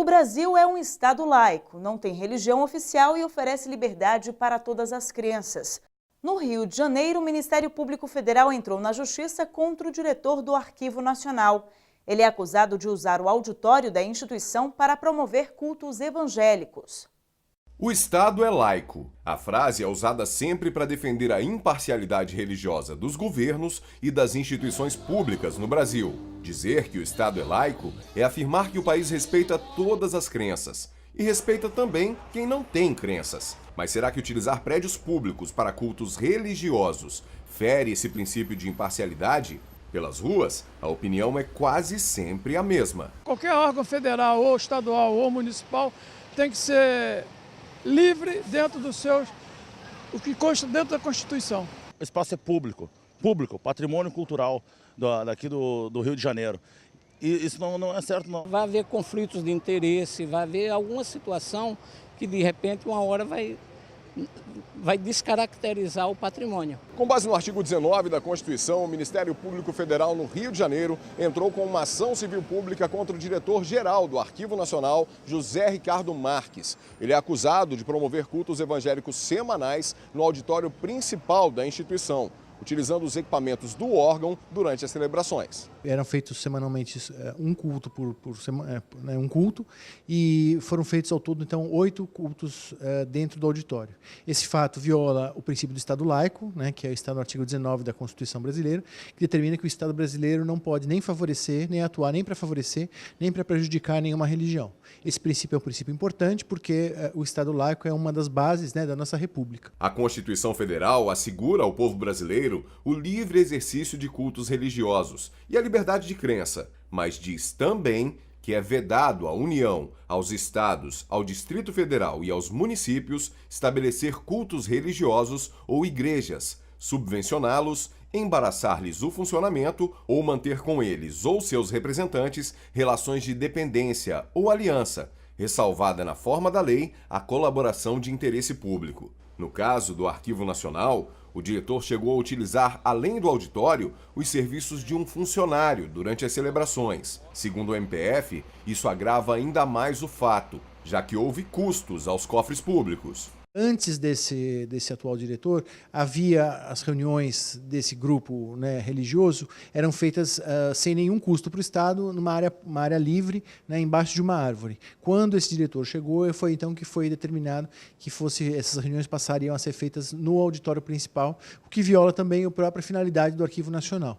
O Brasil é um Estado laico, não tem religião oficial e oferece liberdade para todas as crenças. No Rio de Janeiro, o Ministério Público Federal entrou na Justiça contra o diretor do Arquivo Nacional. Ele é acusado de usar o auditório da instituição para promover cultos evangélicos. O Estado é laico. A frase é usada sempre para defender a imparcialidade religiosa dos governos e das instituições públicas no Brasil. Dizer que o Estado é laico é afirmar que o país respeita todas as crenças e respeita também quem não tem crenças. Mas será que utilizar prédios públicos para cultos religiosos fere esse princípio de imparcialidade? Pelas ruas, a opinião é quase sempre a mesma. Qualquer órgão federal, ou estadual, ou municipal, tem que ser livre dentro dos seus, o que consta dentro da Constituição. O espaço é público, patrimônio cultural daqui do Rio de Janeiro. E isso não é certo, não. Vai haver conflitos de interesse, vai haver alguma situação que de repente uma hora vai descaracterizar o patrimônio. Com base no artigo 19 da Constituição, o Ministério Público Federal no Rio de Janeiro entrou com uma ação civil pública contra o diretor-geral do Arquivo Nacional, José Ricardo Marques. Ele é acusado de promover cultos evangélicos semanais no auditório principal da instituição, utilizando os equipamentos do órgão durante as celebrações. Eram feitos semanalmente um culto por semana, um culto, e foram feitos ao todo, então, 8 cultos dentro do auditório. Esse fato viola o princípio do Estado laico, que está no artigo 19 da Constituição brasileira, que determina que o Estado brasileiro não pode nem favorecer, nem atuar nem para favorecer, nem para prejudicar nenhuma religião. Esse princípio é um princípio importante porque o Estado laico é uma das bases da nossa República. A Constituição Federal assegura ao povo brasileiro o livre exercício de cultos religiosos e a liberdade de crença, mas diz também que é vedado à União, aos estados, ao Distrito Federal e aos municípios estabelecer cultos religiosos ou igrejas, subvencioná-los, embaraçar-lhes o funcionamento ou manter com eles ou seus representantes relações de dependência ou aliança, ressalvada na forma da lei a colaboração de interesse público. No caso do Arquivo Nacional, o diretor chegou a utilizar, além do auditório, os serviços de um funcionário durante as celebrações. Segundo o MPF, isso agrava ainda mais o fato, já que houve custos aos cofres públicos. Antes desse atual diretor, havia as reuniões desse grupo religioso, eram feitas sem nenhum custo para o Estado, numa área livre, embaixo de uma árvore. Quando esse diretor chegou, foi então que foi determinado que essas reuniões passariam a ser feitas no auditório principal, o que viola também a própria finalidade do Arquivo Nacional.